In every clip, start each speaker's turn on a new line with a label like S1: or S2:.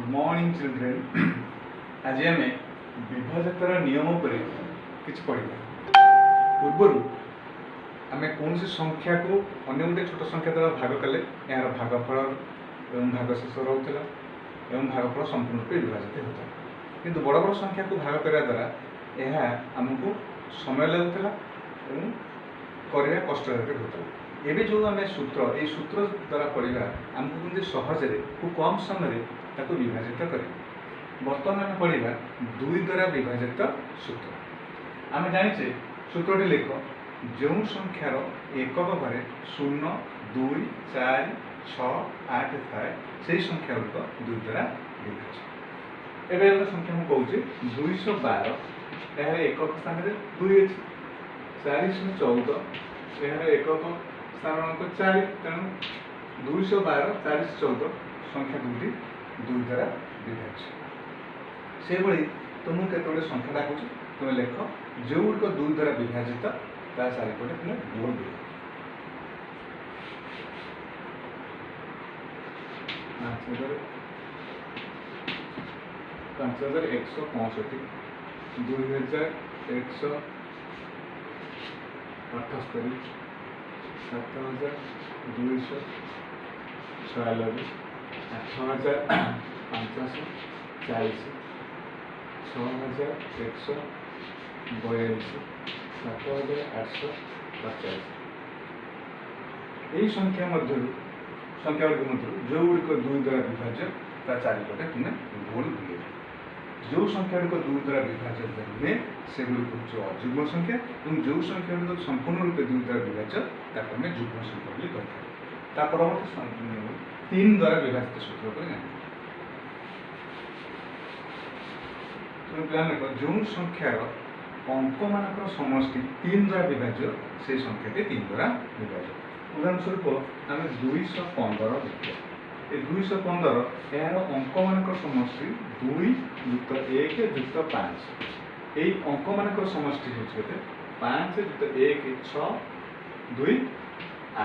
S1: Good morning children. आज आम विभाजतर नियम पर किसी पढ़ा। पूर्वर आम कौन सी संख्या को अन्य गोटे छोट संख्या द्वारा भाग कले यार भागफल एवं भागशेष रोला एवं भागफल संपूर्ण रूप विभाजित होता। किंतु बड़ बड़ संख्या को भाग करने द्वारा यह आमको समय लगुला और करने कष्टदायक होता। एवं जो आम सूत्र ये सूत्र द्वारा पढ़ा आमको केमती सहजरे खूब कम समय विभाजित करें। बर्तमान आम पढ़ा दुई द्वारा विभाजित सूत्र। आम जाचे सूत्र लिख जो संख्यार एकक पर 0, 2, 4, 6, 8 थाए से संख्या गुड़िक दुई द्वारा विभाजित। एवं संख्या मुझे कहे 212 यार एकक स्थान में 2 अच्छी 414 यार एकक स्थान 4 तेणु 212 414 संख्या दुटी दुई द्वारा विभाज्य। से भाई तुमको केतोटे संख्या डाकुच तुम लेख जो गुड़िक दुई द्वारा विभाजित ता चारिपटे तुम गोल दे 5165 2178 7296 8540 6142 7850 यही संख्या मध्य जो गुड़िक दुई द्वारा विभाज्य ता चारिपटे तुम्हें गोल बुले। जो संख्या गुड़िक दुई द्वारा विभाज्य नुहे से गुड़िक हूँ अजुग्म संख्या और जो संख्या गुड़िक संपूर्ण रूप दुई द्वारा विभाज्य ताको आम जुग्म संख्या बोली कही। परवर्त 3 द्वारा विभाजित सूत्र पर जाना जो संख्यार अंक मान समष्टि 3 द्वारा विभाज्य से संख्याटी 3 द्वारा विभाज्य। उदाहरण स्वरूप आम 215 देखिए 215 यार अंक मान समष्टि 2 युक्त 1 युक्त 5 यही अंक मान समष्टि होते 5 युक्त 1 6 2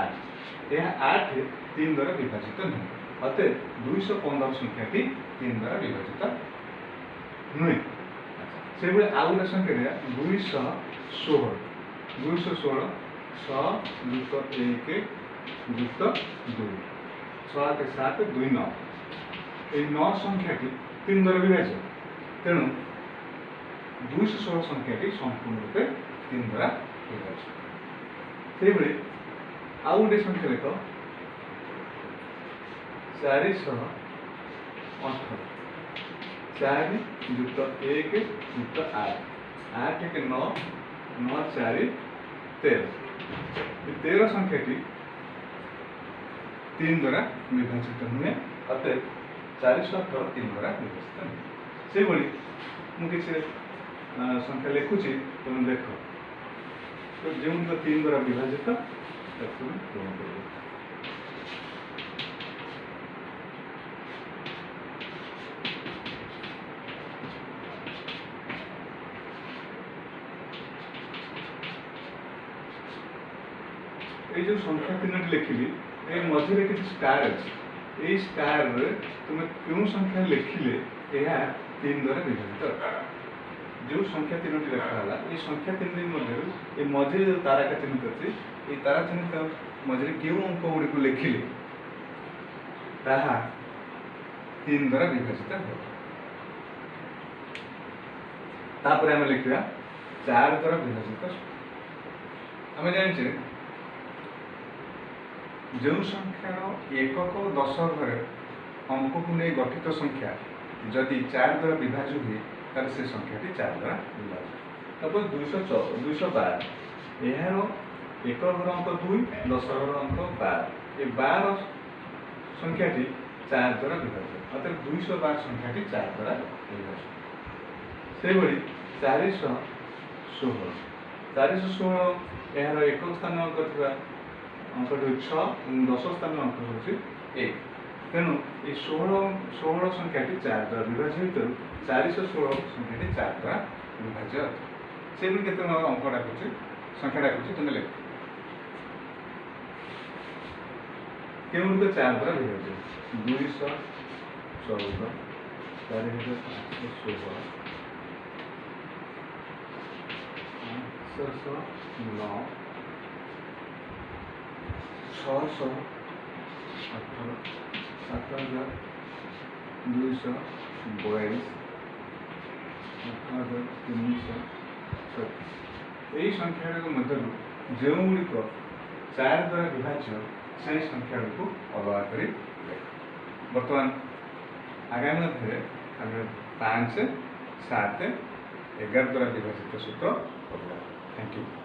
S1: 8 यह 8 3 द्वारा विभाजित नुहे अतः 215 संख्याटी 3 द्वारा विभाजित नुहे। से भाई आउ गोटे संख्या 216 6 युक्त 1 युक्त 2 6 7 2 9 ये 9 संख्याटी 3 द्वारा विभाज्य तेणु 216 संख्याटी संपूर्ण रूपे 3 द्वारा विभाज्य। से भाई आउ गोटे संख्या लिख 418 4 युक्त 1 युक्त 8 8 के 9 9 4 13 13 संख्याटी 3 द्वारा विभाजित नुहे अतः 418 3 द्वारा विभाजित नुहे। से भाई मुझे संख्या लिखुची तुम देख तो जो 3 द्वारा विभाजित पूर्ण कर ये जो संख्या 3 लिखिली ये मझे किसी स्टार अच्छे ये स्टार तुम क्यों संख्या लिखिले यह 3 द्वारा विभाजित जो संख्या 3 लिखाला ये संख्या 3 मध्य ये मझे जो तारा का चिन्हित अच्छे ये तारा चिन्हित मझे क्यों अंक गुड़िक लिखिले ताहा 3 द्वारा विभाजित हो आम लिखा 4 द्वारा विभाजित। आम जाने जो संख्यार एकक 10 घरे अंक को नहीं गठित संख्या जदि 4 द्वारा विभाज्य हुए तार से संख्याटी 4 द्वारा विभाज्य। तब 212 यार एक घर अंक 2 10 घर अंक 12 ये 12 संख्याटी 4 द्वारा विभाज्य अतः 212 संख्याटी 4 द्वारा विभाज्य। से भाई 416 यार एकक स्थान अंक था अंक 6 10 स्थान अंक हूँ 1 तेणु ये 16 संख्याटी 4 द्वारा विभाज्य 416 संख्याटी 4 द्वारा विभाज्य। से भी केते अंक डाकुचे संख्या डाकुचे तुम लिख क्यों 4 द्वारा विभाज्य 214 4516 509 618 7242 8337 এই সংখ্যাগুড়িক মধ্যରୁ ଯେଉଁଗୁଡ଼ିକ 4 ଦ୍ୱାରା ବିଭାଜ୍ୟ সেই ସଂଖ୍ୟାଗୁଡ଼ିକୁ ଅଲଗା କରି ଲେଖ। ବର୍ତ୍ତମାନ ଆଗାମୀ ଅଧ୍ୟାୟରେ ଆମେ 5, 7, 11 ଦ୍ୱାରା ବିଭାଜିତ ସୂତ୍ର ପଢ଼ିବା। Thank you.